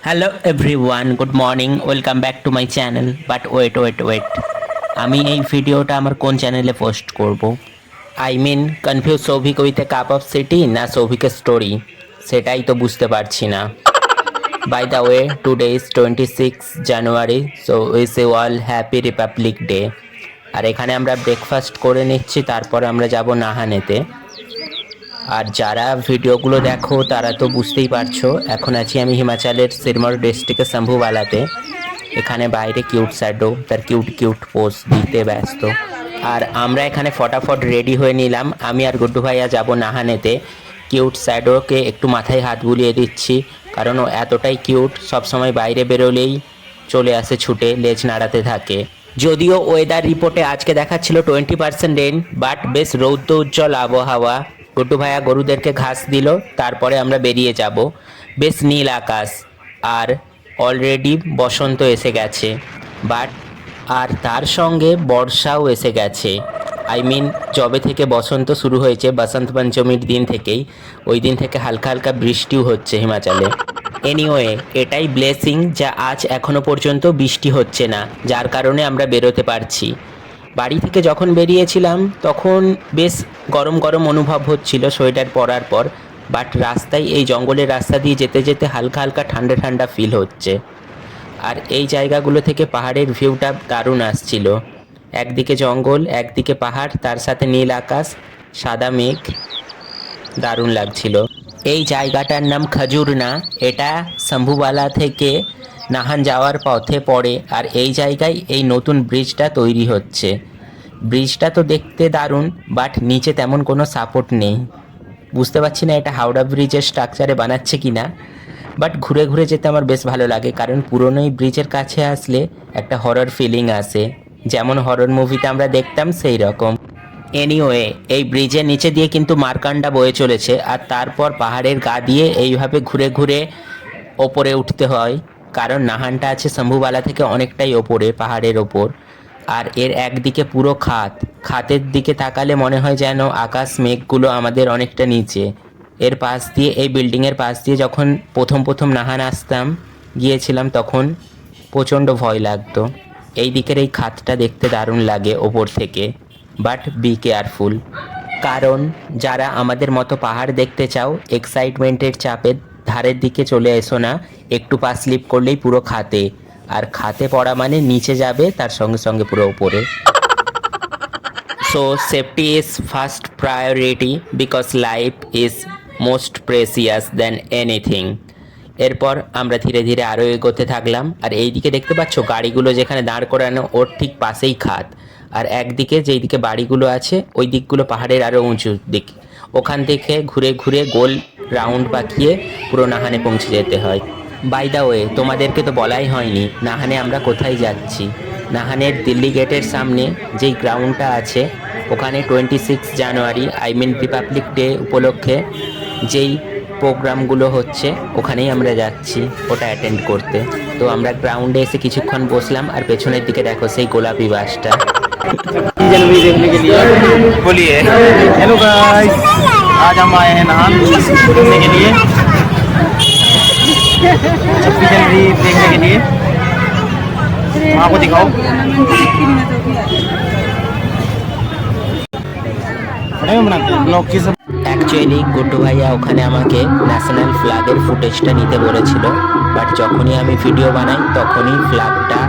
Hello everyone, good morning, welcome back to my channel. But wait, আমি এই ভিডিওটা আমার কোন চ্যানেলে পোস্ট করব? I mean confuse Souvik with a cup of city না সৌভিকের স্টোরি, সেটাই তো বুঝতে পারছি না। By the way, today is 26 January, so wish a all happy Republic Day. আর এখানে আমরা ব্রেকফাস্ট করে নিচ্ছি, তারপর আমরা যাব নাহানেতে। আর যারা ভিডিওগুলো দেখো তারা তো বুঝতেই পারছো, এখন আছি আমি হিমাচলের সিরমৌর ডিস্ট্রিক্টের শম্ভুবালাতে। এখানে বাইরে কিউট শ্যাডো তার কিউট পোজ দিতে ব্যস্ত। আর আমরা এখানে ফটাফট রেডি হয়ে নিলাম। আমি আর গুড্ডু ভাইয়া যাব নাহানেতে। কিউট শ্যাডোকে একটু মাথায় হাত বুলিয়ে দিচ্ছি, কারণ ও এতটাই কিউট, সবসময় বাইরে বেরোলেই চলে আসে ছুটে, লেজ নাড়াতে থাকে। যদিও ওয়েদার রিপোর্টে আজকে দেখাচ্ছিল 20% রেন, বাট বেশ রৌদ্র উজ্জ্বল আবহাওয়া। গুড্ডু ভাইয়া গরুদেরকে ঘাস দিল, তারপরে আমরা বেরিয়ে যাব। বেশ নীল আকাশ, আর অলরেডি বসন্ত এসে গেছে, বাট আর তার সঙ্গে বর্ষাও এসে গেছে। আই মিন যবে থেকে বসন্ত শুরু হয়েছে, বসন্ত পঞ্চমীর দিন থেকেই, ওই দিন থেকে হালকা হালকা বৃষ্টিও হচ্ছে হিমাচলে। এনিওয়ে, এটাই ব্লেসিং যা আজ এখনও পর্যন্ত বৃষ্টি হচ্ছে না, যার কারণে আমরা বেরোতে পারছি। বাড়ি থেকে যখন বেরিয়েছিলাম তখন বেশ গরম গরম অনুভব হচ্ছিল সোয়েটার পরার পর, বাট রাস্তায় এই জঙ্গলের রাস্তা দিয়ে যেতে যেতে হালকা হালকা ঠান্ডা ঠান্ডা ফিল হচ্ছে। আর এই জায়গাগুলো থেকে পাহাড়ের ভিউটা দারুণ আসছিল। একদিকে জঙ্গল, একদিকে পাহাড়, তার সাথে নীল আকাশ, সাদা মেঘ, দারুণ লাগছিল। এই জায়গাটার নাম খাজুরনা, এটা শম্ভুবালা থেকে নাহান যাওয়ার পথে পড়ে। আর এই জায়গায় এই নতুন ব্রিজটা তৈরি হচ্ছে। ব্রিজটা তো দেখতে দারুণ, বাট নিচে তেমন কোনো সাপোর্ট নেই। বুঝতে পারছি না এটা হাওড়া ব্রিজের স্ট্রাকচারে বানাচ্ছে কি না, বাট ঘুরে ঘুরে যেতে আমার বেশ ভালো লাগে, কারণ পুরনো এই ব্রিজের কাছে আসলে একটা হরর ফিলিং আসে, যেমন হরর মুভিতে আমরা দেখতাম সেই রকম। এনিওয়ে, এই ব্রিজের নিচে দিয়ে কিন্তু মারকান্ডা বয়ে চলেছে, আর তারপর পাহাড়ের গা দিয়ে এইভাবে ঘুরে ঘুরে ওপরে উঠতে হয়, কারণ নাহানটা আছে শম্ভুবালা থেকে অনেকটাই ওপরে, পাহাড়ের ওপর। আর এর একদিকে পুরো খাতের দিকে তাকালে মনে হয় যেন আকাশ মেঘগুলো আমাদের অনেকটা নিচে। এর পাশ দিয়ে, এই বিল্ডিংয়ের পাশ দিয়ে যখন প্রথম নাহান গিয়েছিলাম তখন প্রচণ্ড ভয় লাগতো। এই দিকের এই খাতটা দেখতে দারুণ লাগে ওপর থেকে, বাট বি কেয়ারফুল। কারণ যারা আমাদের মতো পাহাড় দেখতে চাও, এক্সাইটমেন্টের চাপে ধারের দিকে চলে এসো না, একটু পা স্লিপ করলেই পুরো খাতে, আর খাতে পড়া মানে নিচে যাবে তার সঙ্গে সঙ্গে পুরো উপরে। So safety is first priority, because life is most precious than anything. এরপর আমরা ধীরে ধীরে আরও এগোতে থাকলাম। আর এই দিকে দেখতে পাচ্ছ গাড়িগুলো যেখানে দাঁড় করানো, ওর ঠিক পাশেই খাত। আর একদিকে যেই দিকে বাড়িগুলো আছে ওই দিকগুলো পাহাড়ের আরও উঁচু দিক, ওখান থেকে ঘুরে ঘুরে গোল রাউন্ড পাকিয়ে পুরো নাহানে পৌঁছে যেতে হয়। বাই দ্য ওয়ে, তোমাদেরকে তো বলাই হয়নি নাহানে আমরা কোথায় যাচ্ছি। নাহানের দিল্লি গেটের সামনে যেই গ্রাউন্ডটা আছে, ওখানে 26 জানুয়ারি আই মিন রিপাবলিক ডে উপলক্ষে যেই প্রোগ্রামগুলো হচ্ছে ওখানেই আমরা যাচ্ছি ওটা অ্যাটেন্ড করতে। তো আমরা গ্রাউন্ডে এসে কিছুক্ষণ বসলাম, আর পেছনের দিকে দেখো সেই গোলাপি বাসটা। जनवरी देखने के लिए बोलिए। हेलो गाइस, आज हम आए हैं नाहन घूमने के लिए, 26 जनवरी देखने के लिए। वहाँ को दिखाओ। ब्लॉग की सब অ্যাকচুয়ালি গুড্ডু ভাইয়া ওখানে আমাকে ন্যাশনাল ফ্ল্যাগের ফুটেজটা নিতে বলেছিল, বাট যখনই আমি ভিডিও বানাই তখনই ফ্ল্যাগটা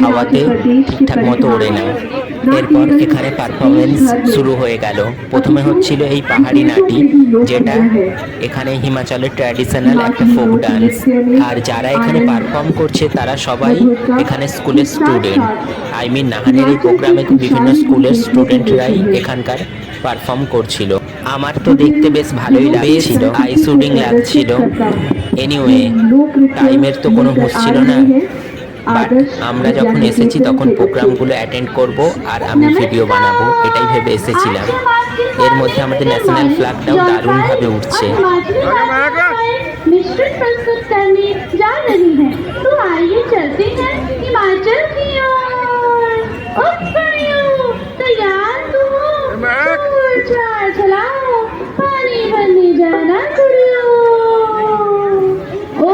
হাওয়াতে ঠিকঠাক মতো ওড়ে না। এরপর এখানে পারফরমেন্স শুরু হয়ে গেল। প্রথমে হচ্ছিল এই পাহাড়ি নাটি, যেটা এখানে হিমাচলের ট্র্যাডিশনাল একটা ফোক ডান্স। আর যারা এখানে পারফর্ম করছে তারা সবাই এখানে স্কুলের স্টুডেন্ট। নাহানের এই প্রোগ্রামে বিভিন্ন স্কুলের স্টুডেন্টরাই এখানকার পারফর্ম করছিল। আমার তো দেখতে বেশ ভালোই লাগছিল, আই শুটিং লাগছিল। এনিওয়ে, টাইমের তো কোনো হুঁশ ছিল না, বাট আমরা যখন এসেছি তখন প্রোগ্রামগুলো অ্যাটেন্ড করব আর আমি ভিডিও বানাবো, এটাই ভেবে এসেছিলাম। এর মধ্যে আমাদের ন্যাশনাল ফ্ল্যাগটাও দারুণভাবে উঠছে। मिश्रण प्रस्तुत करने जा रही है, तो आइए चलते हैं हिमाचल की ओर। तैयार तू चलाओ, पानी भरने जाना कुड़ियों। ओ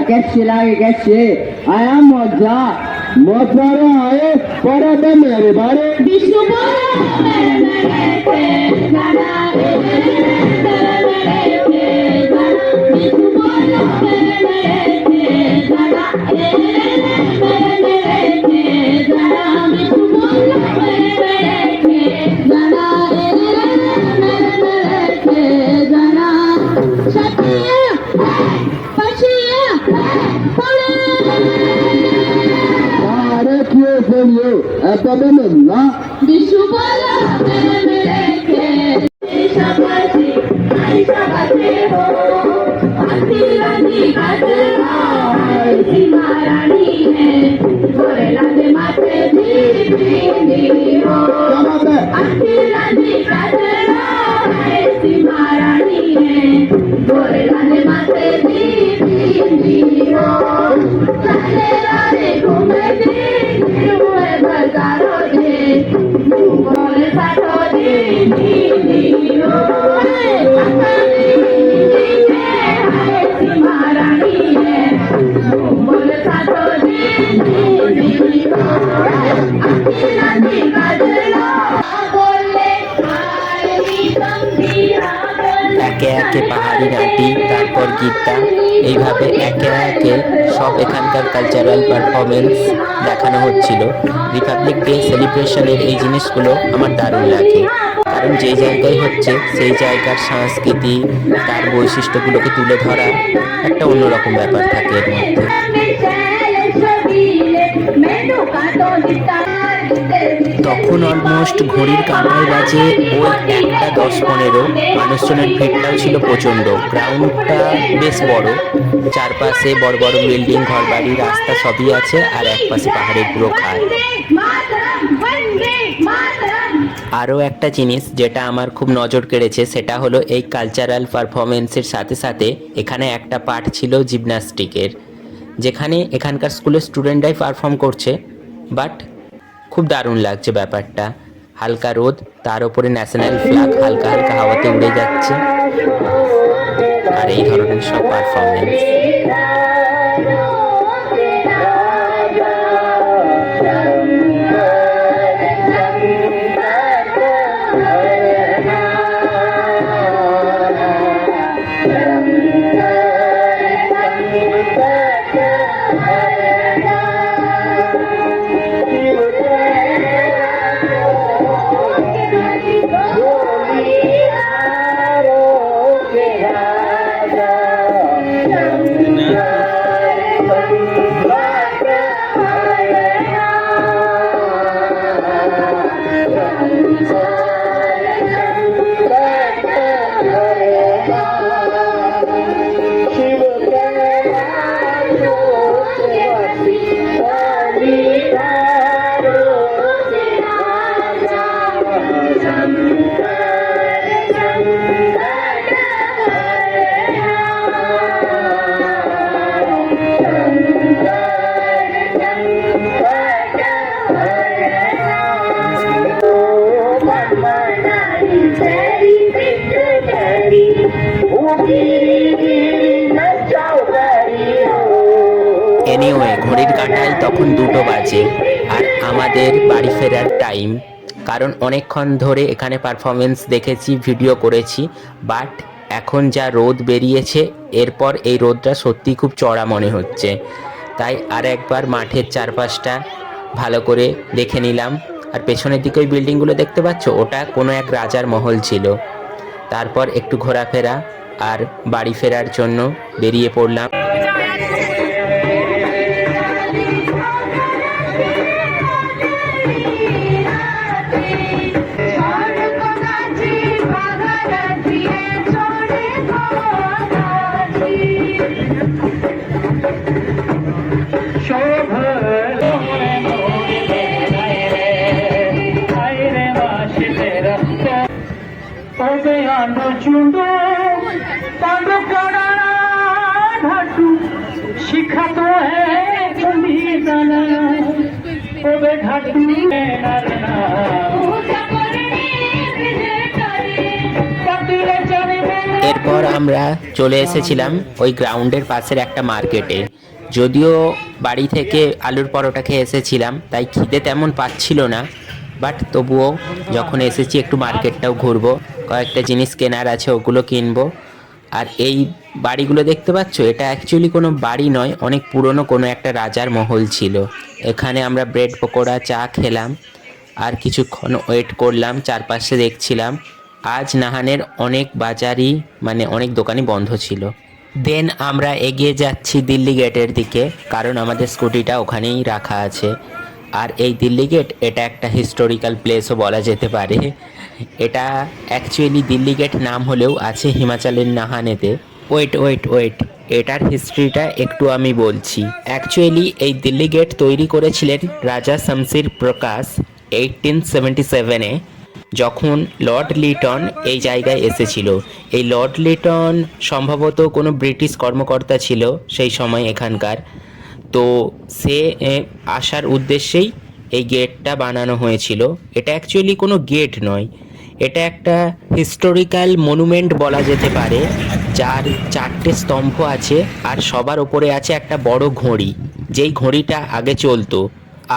Kessi lagi kessi, ayam moja, motora aye, pada mere bare. একে একে পাহাড়ি নাটি, তারপর গীতা, এইভাবে একে একে সব এখানকার কালচারাল পারফরমেন্স দেখানো হচ্ছিল। রিপাবলিক ডে সেলিব্রেশনের এই জিনিসগুলো আমার দারুণ লাগে, কারণ কারণ যেই জায়গায় হচ্ছে সেই জায়গার সংস্কৃতি, তার বৈশিষ্ট্যগুলোকে তুলে ধরা একটা অন্যরকম ব্যাপার থাকে এর মধ্যে। তখন অলমোস্ট ঘড়ির কাঁটায় বাজে ওই 1:10-15। মানুষজনের ভিড়টাও ছিল প্রচণ্ড। গ্রাউন্ডটা বেশ বড়, চারপাশে বড় বড় বিল্ডিং, ঘরবাড়ি, রাস্তা সবই আছে, আর একপাশে পাহাড়ের পুরো খাল। আরও একটা জিনিস যেটা আমার খুব নজর কেড়েছে সেটা হলো এই কালচারাল পারফরমেন্সের সাথে সাথে এখানে একটা পার্ট ছিল জিমন্যাস্টিকের, যেখানে এখানকার স্কুলের স্টুডেন্টরাই পারফর্ম করছে। বাট খুব দারুণ লাগছে ব্যাপারটা। হালকা রোদ, তার ওপরে ন্যাশনাল ফ্ল্যাগ হালকা হালকা হাওয়াতে উড়ে যাচ্ছে, আর এই ধরনের সব পারফরমেন্স। এনিওয়ে, ঘড়ির কাঁটায় তখন 2টো বাজে আর আমাদের বাড়ি ফেরার টাইম। কারণ অনেকক্ষণ ধরে এখানে পারফরমেন্স দেখেছি, ভিডিও করেছি, বাট এখন যা রোদ বেরিয়েছে এরপর এই রোদটা সত্যি খুব চড়া মনে হচ্ছে। তাই আর একবার মাঠের চারপাশটা ভালো করে দেখে নিলাম। আর পেছনের দিকে ওই বিল্ডিংগুলো দেখতে পাচ্ছ, ওটা কোনো এক রাজার মহল ছিল। তারপর একটু ঘোরাফেরা আর বাড়ি ফেরার জন্য বেরিয়ে পড়লাম। এরপর আমরা চলে এসেছিলাম ওই গ্রাউন্ডের পাশের একটা মার্কেটে। যদিও বাড়ি থেকে আলুর পরোটা খেয়ে এসেছিলাম, তাই খিদে তেমন পাচ্ছিল না, বাট তবুও যখন এসেছি একটু মার্কেটটাও ঘুরবো, কয়েকটা জিনিস কেনার আছে ওগুলো কিনবো। আর এই বাড়িগুলো দেখতে পাচ্ছ, এটা অ্যাকচুয়ালি কোনো বাড়ি নয়, অনেক পুরনো কোনো একটা রাজার মহল ছিল। এখানে আমরা ব্রেড পকোড়া, চা খেলাম আর কিছুক্ষণ ওয়েট করলাম, চারপাশে দেখছিলাম। আজ নাহানের অনেক বাজারই অনেক দোকানই বন্ধ ছিল। দেন আমরা এগিয়ে যাচ্ছি দিল্লি গেটের দিকে, কারণ আমাদের স্কুটিটা ওখানেই রাখা আছে। আর এই দিল্লি গেট এটা একটা হিস্টোরিক্যাল প্লেসও বলা যেতে পারে। এটা অ্যাকচুয়ালি দিল্লি গেট নাম হলেও আছে হিমাচলের নাহানেতে। ওয়েট, এটার হিস্ট্রিটা একটু আমি বলছি। অ্যাকচুয়ালি এই দিল্লি গেট তৈরি করেছিলেন রাজা শামসির প্রকাশ 1877-এ, যখন লর্ড লিটন এই জায়গায় এসেছিল। এই লর্ড লিটন সম্ভবত কোনো ব্রিটিশ কর্মকর্তা ছিল সেই সময় এখানকার। তো সে আসার উদ্দেশ্যেই এই গেটটা বানানো হয়েছিল। এটা অ্যাকচুয়ালি কোনো গেট নয়, এটা একটা হিস্টোরিক্যাল মনুমেন্ট বলা যেতে পারে, যার 4টে স্তম্ভ আছে আর সবার ওপরে আছে একটা বড় ঘড়ি, যেই ঘড়িটা আগে চলতো।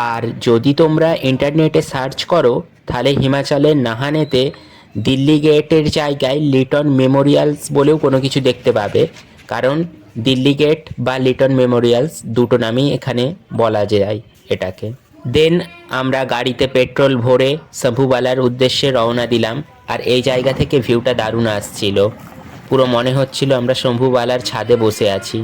আর যদি তোমরা ইন্টারনেটে সার্চ করো তাহলে হিমাচলের নাহানেতে দিল্লি গেটের জায়গায় লিটন মেমোরিয়ালস বলেও কোনো কিছু দেখতে পাবে, কারণ দিল্লি গেট বা লিটন মেমোরিয়ালস দুটো নামেই এখানে বলা যায় এটাকে। দেন আমরা গাড়িতে পেট্রোল ভরে শম্ভুবালার উদ্দেশ্যে রওনা দিলাম। আর এই জায়গা থেকে ভিউটা দারুণ আসছিল, পুরো মনে হচ্ছিল আমরা শম্ভুবালার ছাদে বসে আছি।